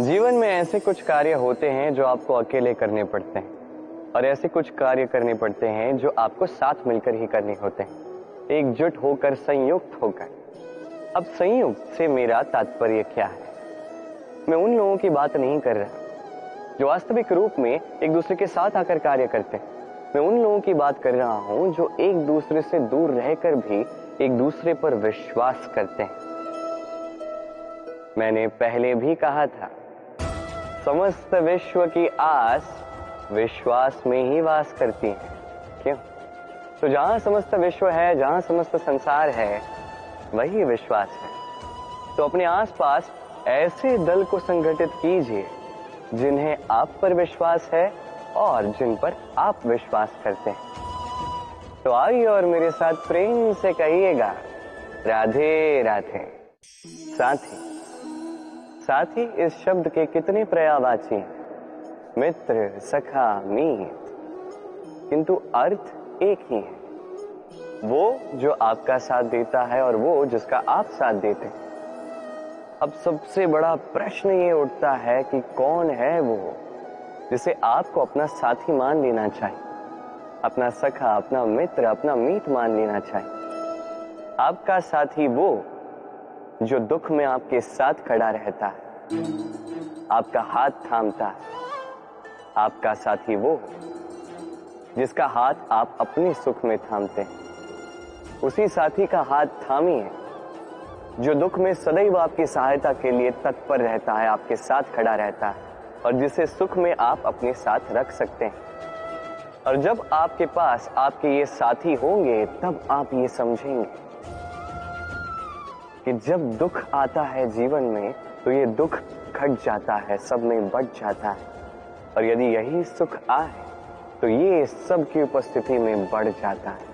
जीवन में ऐसे कुछ कार्य होते हैं जो आपको अकेले करने पड़ते हैं और ऐसे कुछ कार्य करने पड़ते हैं जो आपको साथ मिलकर ही करने होते हैं, एकजुट होकर, संयुक्त होकर। अब संयुक्त से मेरा तात्पर्य क्या है? मैं उन लोगों की बात नहीं कर रहा जो वास्तविक रूप में एक दूसरे के साथ आकर कार्य करते हैं। मैं उन लोगों की बात कर रहा हूं जो एक दूसरे से दूर रहकर भी एक दूसरे पर विश्वास करते हैं। मैंने पहले भी कहा था, समस्त विश्व की आस विश्वास में ही वास करती है। क्यों? तो जहां समस्त विश्व है, जहां समस्त संसार है, वही विश्वास है। तो अपने आसपास ऐसे दल को संगठित कीजिए जिन्हें आप पर विश्वास है और जिन पर आप विश्वास करते हैं। तो आइए और मेरे साथ प्रेम से कहिएगा, राधे राधे। साथी इस शब्द के कितने पर्यायवाची हैं? मित्र, सखा, मीत, किंतु अर्थ एक ही है। वो जो आपका साथ देता है और वो जिसका आप साथ देते हैं। अब सबसे बड़ा प्रश्न ये उठता है कि कौन है वो जिसे आपको अपना साथी मान लेना चाहिए, अपना सखा, अपना मित्र, अपना मीत मान लेना चाहिए। आपका साथी वो जो दुख में आपके साथ खड़ा रहता है, आपका हाथ थामता है। आपका साथी वो जिसका हाथ आप अपने सुख में थामते हैं। उसी साथी का हाथ थामिए जो दुख में सदैव आपकी सहायता के लिए तत्पर रहता है, आपके साथ खड़ा रहता है और जिसे सुख में आप अपने साथ रख सकते हैं। और जब आपके पास आपके ये साथी होंगे तब आप ये समझेंगे कि जब दुख आता है जीवन में तो ये दुख घट जाता है, सब में बट जाता है। और यदि यही सुख आए तो ये सब की उपस्थिति में बढ़ जाता है।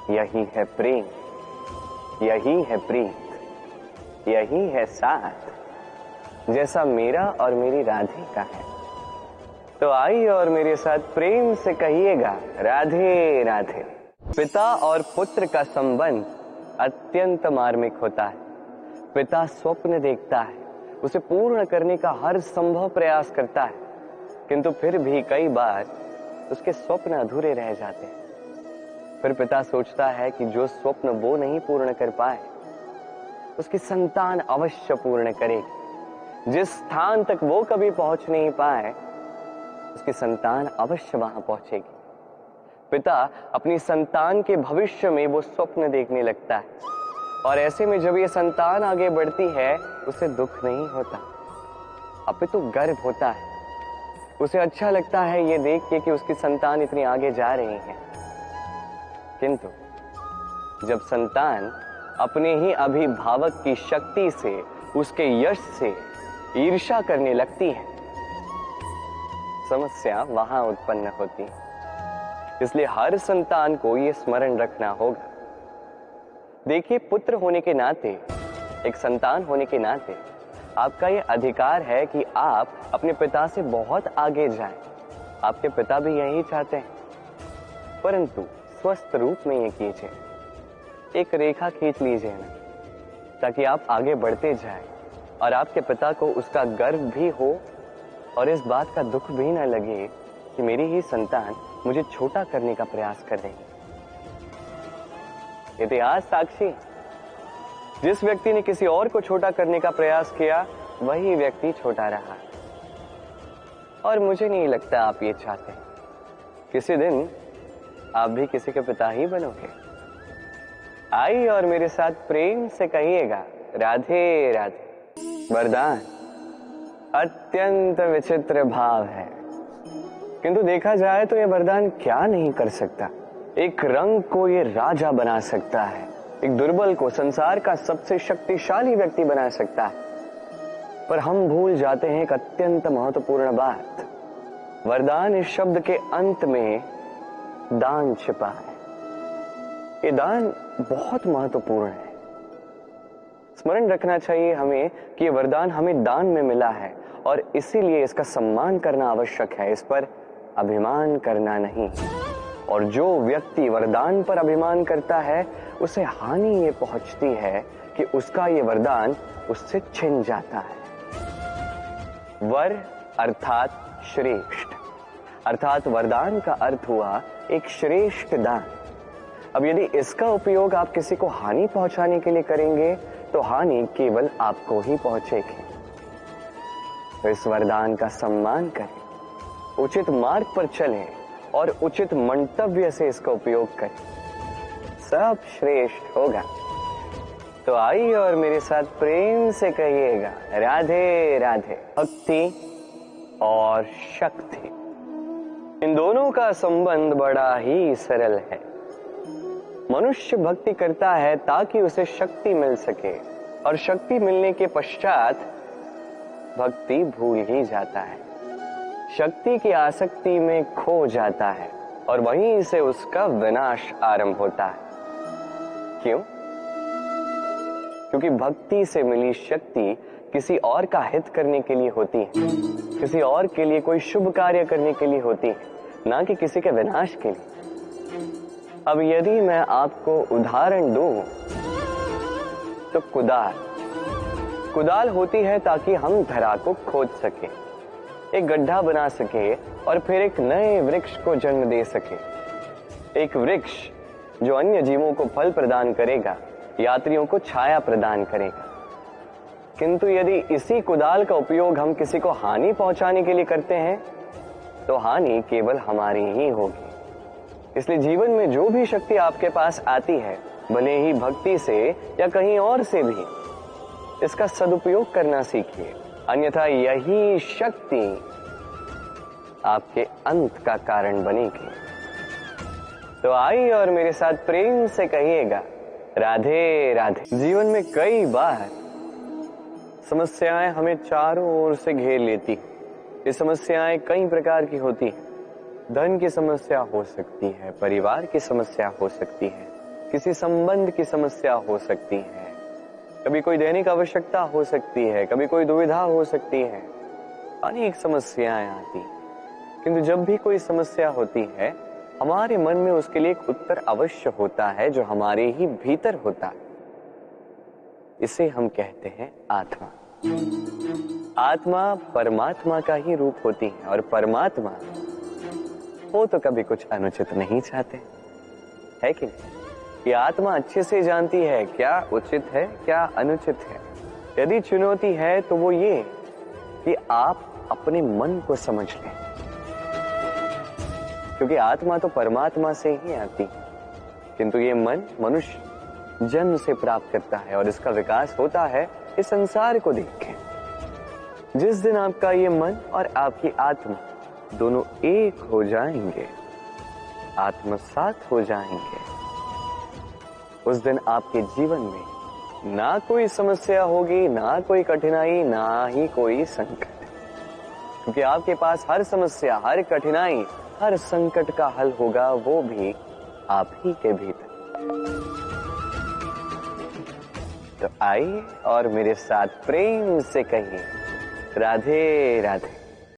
यही है प्रेम, यही है प्रीत, यही है साथ, जैसा मेरा और मेरी राधे का है। तो आइए और मेरे साथ प्रेम से कहिएगा, राधे राधे। पिता और पुत्र का संबंध अत्यंत मार्मिक होता है। पिता स्वप्न देखता है, उसे पूर्ण करने का हर संभव प्रयास करता है, किंतु फिर भी कई बार उसके स्वप्न अधूरे रह जाते हैं। फिर पिता सोचता है कि जो स्वप्न वो नहीं पूर्ण कर पाए उसकी संतान अवश्य पूर्ण करेगी। जिस स्थान तक वो कभी पहुंच नहीं पाए उसकी संतान अवश्य वहां पहुंचेगी। पिता अपनी संतान के भविष्य में वो स्वप्न देखने लगता है और ऐसे में जब ये संतान आगे बढ़ती है उसे दुख नहीं होता, अपितु गर्व होता है। उसे अच्छा लगता है ये देख के कि उसकी संतान इतनी आगे जा रही है। किंतु जब संतान अपने ही अभिभावक की शक्ति से, उसके यश से ईर्ष्या करने लगती है, समस्या वहां उत्पन्न होती है। इसलिए हर संतान को यह स्मरण रखना होगा। देखिए, पुत्र होने के नाते, एक संतान होने के नाते आपका यह अधिकार है कि आप अपने पिता से बहुत आगे जाएं। आपके पिता भी यही चाहते हैं, परंतु स्वस्थ रूप में ये कीजिए। एक रेखा खींच लीजिए ना, ताकि आप आगे बढ़ते जाएं और आपके पिता को उसका गर्व भी हो और इस बात का दुख भी न लगे कि मेरी ही संतान मुझे छोटा करने का प्रयास कर रही है। इतिहास साक्षी, जिस व्यक्ति ने किसी और को छोटा करने का प्रयास किया वही व्यक्ति छोटा रहा। और मुझे नहीं लगता आप ये चाहते। किसी दिन आप भी किसी के पिता ही बनोगे। आइए और मेरे साथ प्रेम से कहिएगा, राधे राधे। वरदान अत्यंत विचित्र भाव है, किंतु देखा जाए तो यह वरदान क्या नहीं कर सकता। एक रंग को ये राजा बना सकता है, एक दुर्बल को संसार का सबसे शक्तिशाली व्यक्ति बना सकता है। पर हम भूल जाते हैं एक अत्यंत महत्वपूर्ण बात। वरदान इस शब्द के अंत में दान छिपा है। ये दान बहुत महत्वपूर्ण है। स्मरण रखना चाहिए हमें कि ये वरदान हमें दान में मिला है और इसीलिए इसका सम्मान करना आवश्यक है, इस पर अभिमान करना नहीं। और जो व्यक्ति वरदान पर अभिमान करता है उसे हानि ये पहुंचती है कि उसका ये वरदान उससे छिन जाता है। वर अर्थात श्रेष्ठ, अर्थात वरदान का अर्थ हुआ एक श्रेष्ठ दान। अब यदि इसका उपयोग आप किसी को हानि पहुंचाने के लिए करेंगे तो हानि केवल आपको ही पहुंचेगी। तो इस वरदान का सम्मान करें, उचित मार्ग पर चलें और उचित मंतव्य से इसका उपयोग करें, सब श्रेष्ठ होगा। तो आइए और मेरे साथ प्रेम से कहिएगा राधे राधे। भक्ति और शक्ति, इन दोनों का संबंध बड़ा ही सरल है। मनुष्य भक्ति करता है ताकि उसे शक्ति मिल सके, और शक्ति मिलने के पश्चात भक्ति भूल ही जाता है, शक्ति की आसक्ति में खो जाता है और वहीं से उसका विनाश आरंभ होता है। क्यों? क्योंकि भक्ति से मिली शक्ति किसी और का हित करने के लिए होती है, किसी और के लिए कोई शुभ कार्य करने के लिए होती है, ना कि किसी के विनाश के लिए। अब यदि मैं आपको उदाहरण दूं तो कुदाल होती है ताकि हम धरा को खोद सके, एक गड्ढा बना सके और फिर एक नए वृक्ष को जन्म दे सके। एक वृक्ष जो अन्य जीवों को फल प्रदान करेगा, यात्रियों को छाया प्रदान करेगा। किंतु यदि इसी कुदाल का उपयोग हम किसी को हानि पहुंचाने के लिए करते हैं तो हानि केवल हमारी ही होगी। इसलिए जीवन में जो भी शक्ति आपके पास आती है, भले ही भक्ति से या कहीं और से भी, इसका सदुपयोग करना सीखिए, अन्यथा यही शक्ति आपके अंत का कारण बनेगी। तो आइए और मेरे साथ प्रेम से कहिएगा राधे राधे। जीवन में कई बार समस्याएं हमें चारों ओर से घेर लेती हैं। ये समस्याएं कई प्रकार की होती हैं। धन की समस्या हो सकती है, परिवार की समस्या हो सकती है, किसी संबंध की समस्या हो सकती है, कभी कोई दैनिक आवश्यकता हो सकती है, कभी कोई दुविधा हो सकती है, अनेक समस्याएं आती हैं। किंतु जब भी कोई समस्या होती है, हमारे मन में उसके लिए एक उत्तर अवश्य होता है जो हमारे ही भीतर होता है। इसे हम कहते हैं आत्मा। आत्मा परमात्मा का ही रूप होती है, और परमात्मा वो तो कभी कुछ अनुचित नहीं चाहते, है कि नहीं? ये आत्मा अच्छे से जानती है क्या उचित है, क्या अनुचित है। यदि चुनौती है तो वो ये कि आप अपने मन को समझ लें, क्योंकि आत्मा तो परमात्मा से ही आती है, किंतु ये मन मनुष्य जन्म से प्राप्त करता है और इसका विकास होता है इस संसार को देख के। जिस दिन आपका ये मन और आपकी आत्मा दोनों एक हो जाएंगे, आत्मसात हो जाएंगे, उस दिन आपके जीवन में ना कोई समस्या होगी, ना कोई कठिनाई, ना ही कोई संकट, क्योंकि आपके पास हर समस्या, हर कठिनाई, हर संकट का हल होगा, वो भी आप ही के भीतर। तो आइए और मेरे साथ प्रेम से कहिए राधे राधे।